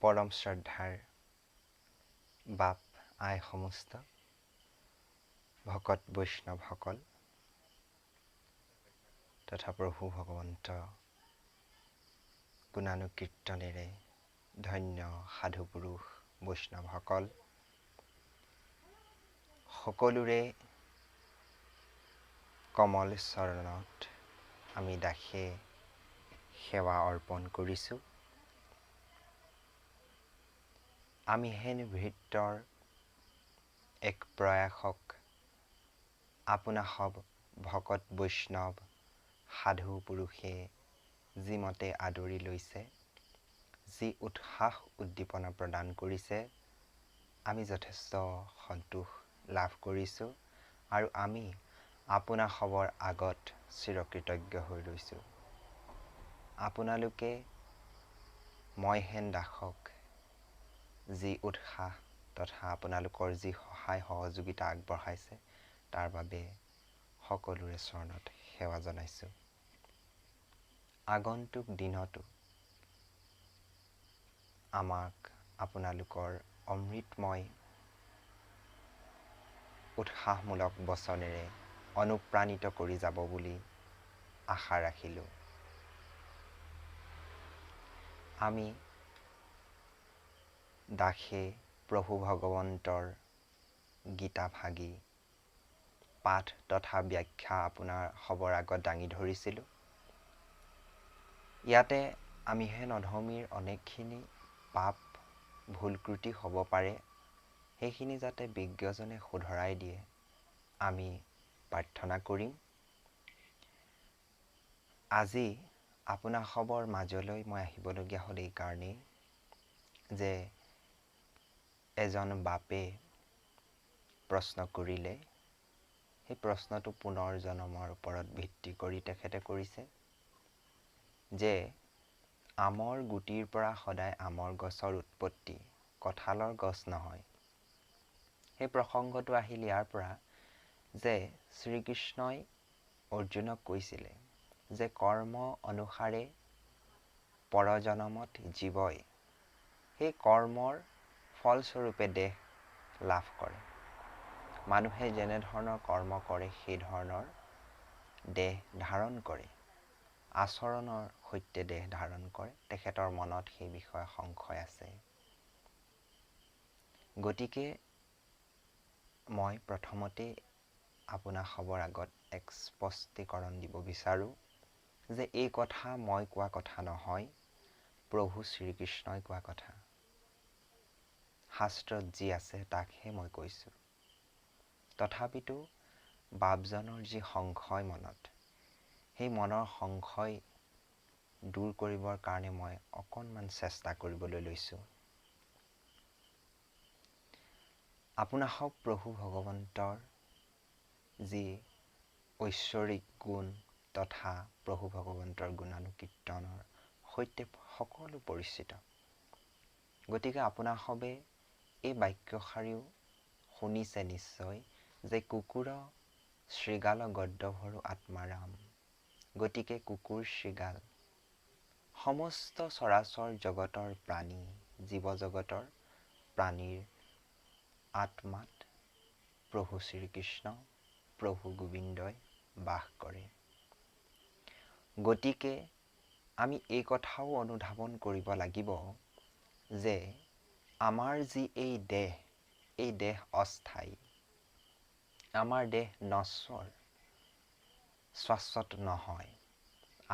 পৰম শ্ৰদ্ধাৰ বাপ আই সমস্ত ভকত বৈষ্ণৱসকল তথা প্ৰভু ভগৱন্ত গুণানুকীৰ্তনেৰে ধন্য সাধু পুৰুষ বৈষ্ণৱসকল সকলোৰে কমল চৰণত আমি দাসে সেৱা অৰ্পণ কৰিছোঁ। আমি হেন ভৃত্যৰ এক প্ৰয়াসক আপোনা সব ভকত বৈষ্ণৱ সাধু পুৰুষে যিমতে আদৰি লৈছে, যি উৎসাহ উদ্দীপনা প্ৰদান কৰিছে, আমি যথেষ্ট সন্তোষ লাভ কৰিছোঁ আৰু আমি আপোনা সবৰ আগত চিৰকৃতজ্ঞ হৈ ৰৈছোঁ। আপোনালোকে মই হেন দাসক যি উৎসাহ তথা আপোনালোকৰ যি সহায় সহযোগিতা আগবঢ়াইছে, তাৰ বাবে সকলোৰে চৰণত সেৱা জনাইছোঁ। আগন্তুক দিনতো আমাক আপোনালোকৰ অমৃতময় উৎসাহমূলক বচনেৰে অনুপ্ৰাণিত কৰি যাব বুলি আশা ৰাখিলোঁ। আমি দাসে প্ৰভু ভগৱন্তৰ গীতাভাগী পাঠ তথা ব্যাখ্যা আপোনাৰ সবৰ আগত দাঙি ধৰিছিলোঁ। ইয়াতে আমি হেন অধৰ্মীৰ অনেকখিনি পাপ ভুল ত্ৰুটি হ'ব পাৰে, সেইখিনি যাতে বিজ্ঞজনে শুধৰাই দিয়ে আমি প্ৰাৰ্থনা কৰিম। আজি আপোনা সবৰ মাজলৈ মই আহিবলগীয়া হ'ল এই কাৰণেই যে এজন বাপে প্ৰশ্ন কৰিলে, সেই প্ৰশ্নটো পুনৰ জন্মৰ ওপৰত ভিত্তি কৰি তেখেতে কৰিছে যে আমৰ গুটিৰ পৰা সদায় আমৰ গছৰ উৎপত্তি, কঁঠালৰ গছ নহয়। সেই প্ৰসংগটো আহিল ইয়াৰ পৰা যে শ্ৰীকৃষ্ণই অৰ্জুনক কৈছিলে যে কৰ্ম অনুসাৰে পৰজনমত জীৱই সেই কৰ্মৰ ফলস্বৰূপে দেহ লাভ কৰে। মানুহে যেনেধৰণৰ কৰ্ম কৰে সেই ধৰণৰ দেহ ধাৰণ কৰে, আচৰণৰ সৈতে দেহ ধাৰণ কৰে। তেখেতৰ মনত সেই বিষয়ে সংশয় আছে। গতিকে মই প্ৰথমতে আপোনা সবৰ আগত এক স্পষ্টীকৰণ দিব বিচাৰোঁ যে এই কথা মই কোৱা কথা নহয়, প্ৰভু শ্ৰীকৃষ্ণই কোৱা কথা। শাস্ত্ৰত যি আছে তাকহে মই কৈছোঁ। তথাপিতো বাপজনৰ যি সংশয় মনত, সেই মনৰ সংশয় দূৰ কৰিবৰ কাৰণে মই অকণমান চেষ্টা কৰিবলৈ লৈছোঁ। আপোনা সব প্ৰভু ভগৱন্তৰ যি ঐশ্বৰিক গুণ তথা প্ৰভু ভগৱন্তৰ গুণানুকীৰ্তনৰ সৈতে সকলো পৰিচিত। গতিকে আপোনা সবে এই বাক্যশাৰীও শুনিছে নিশ্চয় যে কুকুৰ শৃগাল গদ্দভৰো আত্মাৰাম। গতিকে কুকুৰ শৃগাল সমস্ত চৰাচৰ জগতৰ প্ৰাণী, জীৱ জগতৰ প্ৰাণীৰ আত্মাত প্ৰভু শ্ৰীকৃষ্ণ প্ৰভু গোবিন্দই বাস কৰে। গতিকে আমি এই কথাও অনুধাৱন কৰিব লাগিব যে আমাৰ যি এই দেহ অস্থায়ী, আমাৰ দেহ নশ্বৰ, শাশ্বত নহয়।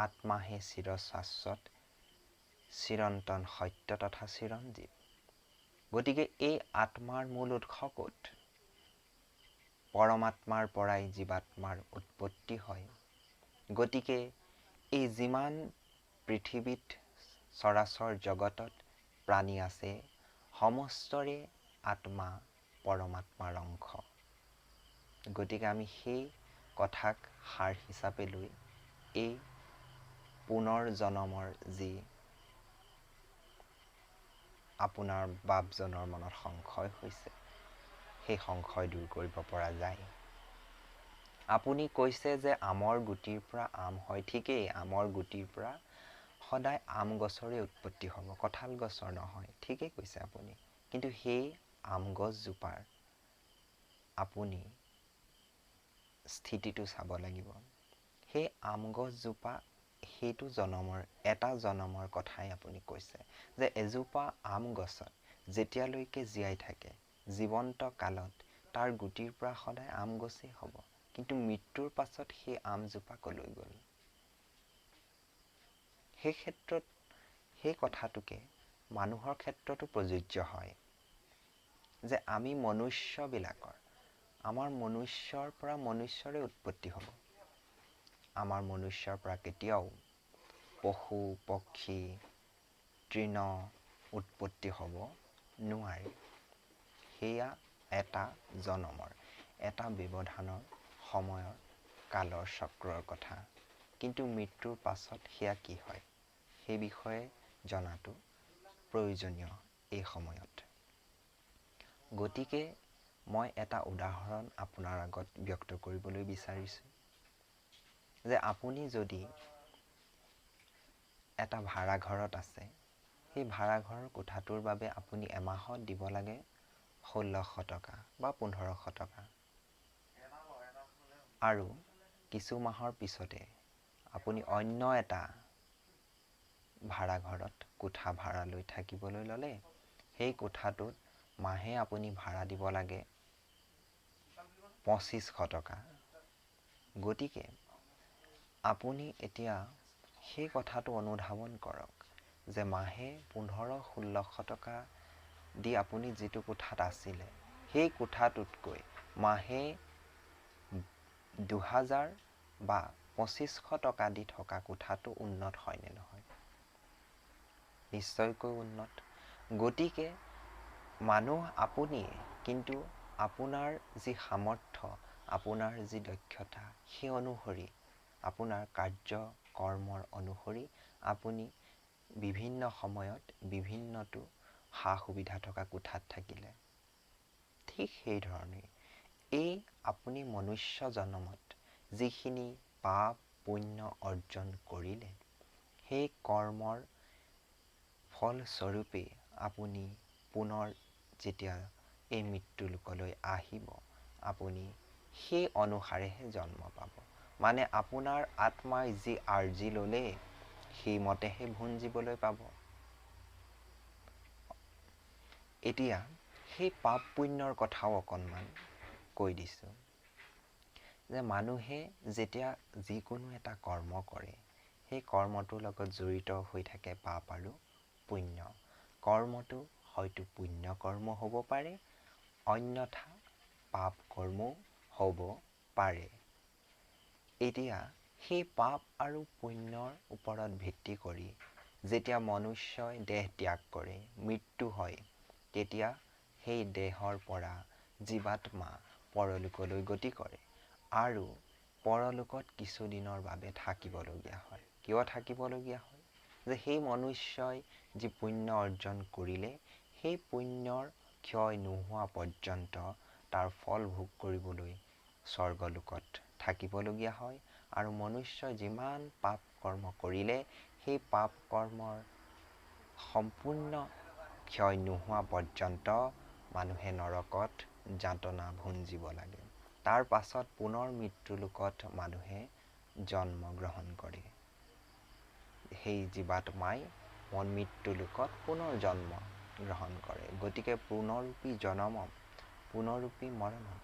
আত্মাহে চিৰশাশ্বত, চিৰন্তন সত্য তথা চিৰঞ্জীৱ। গতিকে এই আত্মাৰ মূল উৎস ক'ত? পৰমাত্মাৰ পৰাই জীৱাত্মাৰ উৎপত্তি হয়। গতিকে এই যিমান পৃথিৱীত চৰাচৰ জগতত প্ৰাণী আছে, সমস্তৰে আত্মা পৰমাত্মাৰ অংশ। গতিকে আমি সেই কথাক সাৰ হিচাপে লৈ এই পুনৰ জনমৰ যি আপোনাৰ বাপজনৰ মনত সংশয় হৈছে, সেই সংশয় দূৰ কৰিব পৰা যায়। আপুনি কৈছে যে আমৰ গুটিৰ পৰা আম হয়, ঠিকেই, আমৰ গুটিৰ পৰা সদায় আম গছৰে উৎপত্তি হ'ব, কঁঠাল গছৰ নহয়। ঠিকেই কৈছে আপুনি। কিন্তু সেই আম গছজোপাৰ আপুনি স্থিতিটো চাব লাগিব। সেই আম গছজোপা সেইটো এটা জনমৰ কথাই আপুনি কৈছে যে এজোপা আম গছত যেতিয়ালৈকে জীয়াই থাকে, জীৱন্ত কালত তাৰ গুটিৰ পৰা সদায় আম গছেই হ'ব। কিন্তু মৃত্যুৰ পাছত সেই আমজোপা কলৈ গ'ল? সেই ক্ষেত্ৰত সেই কথাটোকে মানুহৰ ক্ষেত্ৰতো প্ৰযোজ্য হয় যে আমি আমাৰ মনুষ্যৰ পৰা মনুষ্যৰে উৎপত্তি হ'ব। আমাৰ মনুষ্যৰ পৰা কেতিয়াও পশু পক্ষী তৃণ উৎপত্তি হ'ব নোৱাৰে। সেয়া এটা জনমৰ, এটা ব্যৱধানৰ সময়ৰ কালৰ চক্ৰৰ কথা। কিন্তু মৃত্যুৰ পাছত সেয়া কি হয় সেই বিষয়ে জনাটো প্ৰয়োজনীয় এই সময়ত। গতিকে মই এটা উদাহৰণ আপোনাৰ আগত ব্যক্ত কৰিবলৈ বিচাৰিছোঁ যে আপুনি যদি এটা ভাড়াঘৰত আছে, সেই ভাড়াঘৰৰ কোঠাটোৰ বাবে আপুনি এমাহত দিব লাগে ১৬০০ টকা বা ১৫০০ টকা। আৰু কিছু মাহৰ পিছতে আপুনি অন্য এটা ভাড়াঘৰত কোঠা ভাড়া লৈ থাকিবলৈ ল'লে। সেই কোঠাটোত মাহে আপুনি ভাড়া দিব লাগে ২৫০০ টকা। গতিকে আপুনি এতিয়া সেই কথাটো অনুধাৱন কৰক যে মাহে ১৫০০-১৬০০ টকা দি আপুনি যিটো কোঠাত আছিলে, সেই কোঠাটোতকৈ মাহে ২০০০ বা ২৫০০ টকা দি থকা কোঠাটো উন্নত হয় নে নহয়? নিশ্চয়কৈ উন্নত। গতিকে মানুহ আপুনিয়ে, কিন্তু আপোনাৰ যি সামৰ্থ্য, আপোনাৰ যি দক্ষতা, সেই অনুসৰি আপোনাৰ কাৰ্য কৰ্মৰ অনুসৰি আপুনি বিভিন্ন সময়ত বিভিন্নটো সা সুবিধা থকা কোঠাত থাকিলে। ঠিক সেইধৰণে এই আপুনি মনুষ্য জন্মত যিখিনি পাপ পুণ্য অৰ্জন কৰিলে, সেই কৰ্মৰ ফলস্বৰূপে আপুনি পুনৰ যেতিয়া এই মৃত্যুলোকলৈ আহিব, আপুনি সেই অনুসাৰেহে জন্ম পাব। মানে আপোনাৰ আত্মাই যি আৰ্জি ল'লে সেইমতেহে ভুঞ্জিবলৈ পাব। এতিয়া সেই পাপ পুণ্যৰ কথাও অকণমান কৈ দিছোঁ যে মানুহে যেতিয়া যিকোনো এটা কৰ্ম কৰে, সেই কৰ্মটোৰ লগত জড়িত হৈ থাকে পাপ আৰু পুণ্য। কৰ্মটো হয়তো পুণ্য কৰ্ম হ'ব পাৰে, অন্যথা পাপ কৰ্মও হ'ব পাৰে। এতিয়া সেই পাপ আৰু পুণ্যৰ ওপৰত ভিত্তি কৰি যেতিয়া মনুষ্যই দেহ ত্যাগ কৰে, মৃত্যু হয়, তেতিয়া সেই দেহৰ পৰা জীৱাত্মা পৰলোকলৈ গতি কৰে আৰু পৰলোকত কিছুদিনৰ বাবে থাকিবলগীয়া হয়। কিয় থাকিবলগীয়া হয়? যে সেই মনুষ্যই যি পুণ্য অৰ্জন কৰিলে, সেই পুণ্যৰ ক্ষয় নোহোৱা পৰ্যন্ত তাৰ ফল ভোগ কৰিবলৈ স্বৰ্গলোকত থাকিবলগীয়া হয়। আৰু মনুষ্যই যিমান পাপ কৰ্ম কৰিলে, সেই পাপ কৰ্মৰ সম্পূৰ্ণ ক্ষয় নোহোৱা পৰ্যন্ত মানুহে নৰকত যাতনা ভুঞ্জিব লাগে। তাৰ পাছত পুনৰ মৃত্যুলোকত মানুহে জন্ম গ্ৰহণ কৰে। সেই জীৱাত্মাই মৃত্যুলোকত পুনৰ জন্ম গ্ৰহণ কৰে। গতিকে পুনৰূপী জনমম, পুনৰূপী মৰণম,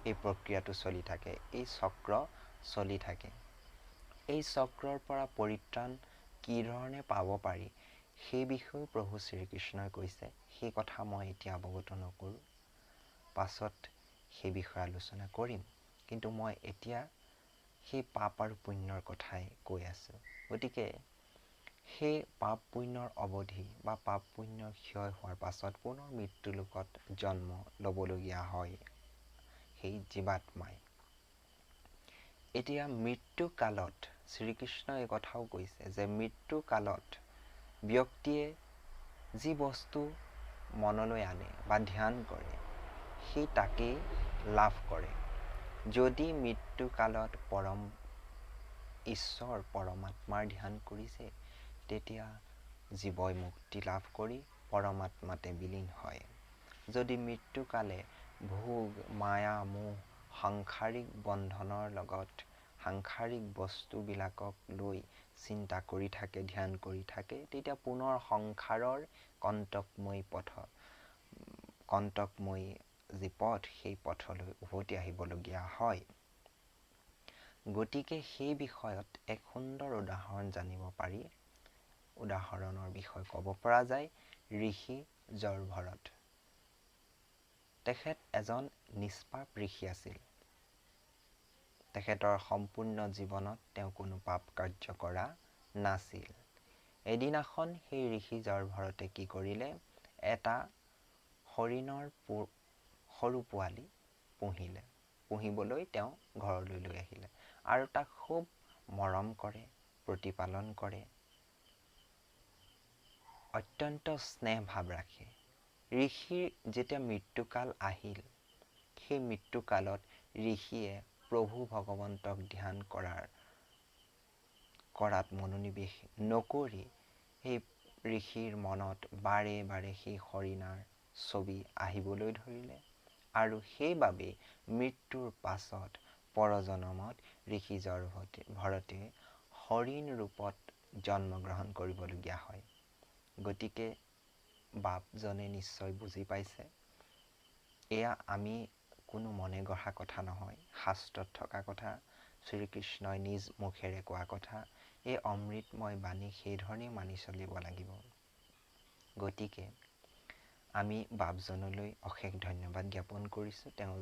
এই প্ৰক্ৰিয়াটো চলি থাকে, এই চক্ৰ চলি থাকে। এই চক্ৰৰ পৰা পৰিত্ৰাণ কি ধৰণে পাব পাৰি সেই বিষয়েও প্ৰভু শ্ৰীকৃষ্ণই কৈছে। সেই কথা মই এতিয়া অৱগত নকৰোঁ, পাছত সেই বিষয়ে আলোচনা কৰিম। কিন্তু মই এতিয়া সেই পাপ আৰু পুণ্যৰ কথাই কৈ আছোঁ। গতিকে সেই পাপ পুণ্যৰ অৱধি বা পাপ পুণ্যৰ ক্ষয় হোৱাৰ পাছত পুনৰ মৃত্যুলোকত জন্ম ল'বলগীয়া হয় সেই জীৱাত্মাই। এতিয়া মৃত্যুকালত শ্ৰীকৃষ্ণই এই কথাও কৈছে যে মৃত্যুকালত ব্যক্তিয়ে যি বস্তু মনলৈ আনে বা ধ্যান কৰে, সেই তাকেই লাভ কৰে। যদি মৃত্যুকালত ঈশ্বৰ পৰমাত্মাৰ ধ্যান কৰিছে, তেতিয়া জীৱই মুক্তি লাভ কৰি পৰমাত্মাতে বিলীন হয়। যদি মৃত্যুকালে ভোগ মায়া মোহ সাংসাৰিক বন্ধনৰ লগত সাংসাৰিক বস্তুবিলাকক লৈ চিন্তা কৰি থাকে, ধ্যান কৰি থাকে, তেতিয়া পুনৰ সংসাৰৰ কণ্টকময়ী যি পথ, সেই পথলৈ উভতি আহিবলগীয়া হয়। গতিকে সেই বিষয়ত এক সুন্দৰ উদাহৰণ জানিব পাৰি। উদাহৰণৰ বিষয় ক'ব পৰা যায় ঋষি জড়ভৰত। তেখেত এজন নিষ্পাপ ঋষি আছিল। তেখেতৰ সম্পূৰ্ণ জীৱনত তেওঁ কোনো পাপ কাৰ্য কৰা নাছিল। এদিনাখন সেই ঋষি জড়ভৰতে কি কৰিলে, এটা হৰিণৰ সৰু পোৱালি পুহিলে। পুহিবলৈ তেওঁ ঘৰলৈ লৈ আহিলে আৰু তাক খুব মৰম কৰে, প্ৰতিপালন কৰে, অত্যন্ত স্নেহ ভাৱ ৰাখে। ঋষিৰ যেতিয়া মৃত্যুকাল আহিল, সেই মৃত্যুকালত ঋষিয়ে প্ৰভু ভগৱন্তক ধ্যান কৰাত মনোনিৱেশ নকৰি সেই ঋষিৰ মনত বাৰে বাৰে সেই হৰিণাৰ ছবি আহিবলৈ ধৰিলে আৰু সেইবাবে মৃত্যুৰ পাছত পৰজনমত ঋষি জড়ভৰতে হৰিণ ৰূপত জন্মগ্ৰহণ কৰিবলগীয়া হয়। গতিকে বাপজনে নিশ্চয় বুজি পাইছে, এয়া আমি কোনো মনে গঢ়া কথা নহয়, শাস্ত্ৰত থকা কথা, শ্ৰীকৃষ্ণই নিজ মুখেৰে কোৱা কথা। এই অমৃতময় বাণী সেইধৰণে মানি চলিব লাগিব। গতিকে আমি বাপজনলৈ অশেষ ধন্যবাদ জ্ঞাপন কৰিছোঁ, তেওঁ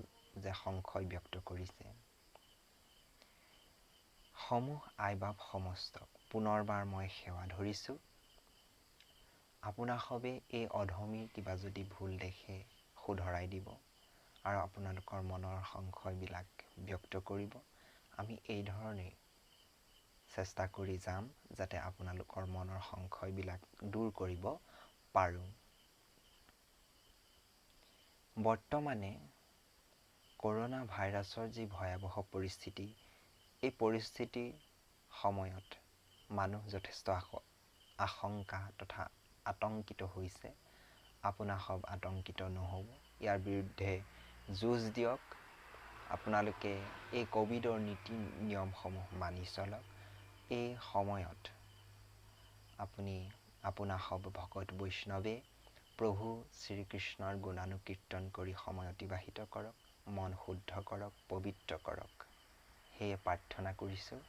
যে সংশয় ব্যক্ত কৰিছে। সমূহ আইবাপ সমস্তক পুনৰবাৰ মই সেৱা ধৰিছোঁ। আপোনাসৱে এই অধমীৰ কিবা যদি ভুল দেখে শুধৰাই দিব আৰু আপোনালোকৰ মনৰ সংশয়বিলাক ব্যক্ত কৰিব। আমি এই ধৰণে চেষ্টা কৰি যাম যাতে আপোনালোকৰ মনৰ সংশয়বিলাক দূৰ কৰিব পাৰোঁ। বৰ্তমানে কৰোনা ভাইৰাছৰ যি ভয়াৱহ পৰিস্থিতি, এই পৰিস্থিতিৰ সময়ত মানুহ যথেষ্ট আশংকা তথা আতংকিত হৈছে। আপোনাসৱ আতংকিত নহ'ব, ইয়াৰ বিৰুদ্ধে যুঁজ দিয়ক। আপোনালোকে এই ক'ভিডৰ নীতি নিয়মসমূহ মানি চলক। এই সময়ত আপোনাসৱ ভকত বৈষ্ণৱে প্ৰভু শ্ৰীকৃষ্ণৰ গুণানুকীৰ্তন কৰি সময় অতিবাহিত কৰক, মন শুদ্ধ কৰক, পবিত্ৰ কৰক। সেয়ে প্ৰাৰ্থনা কৰিছোঁ।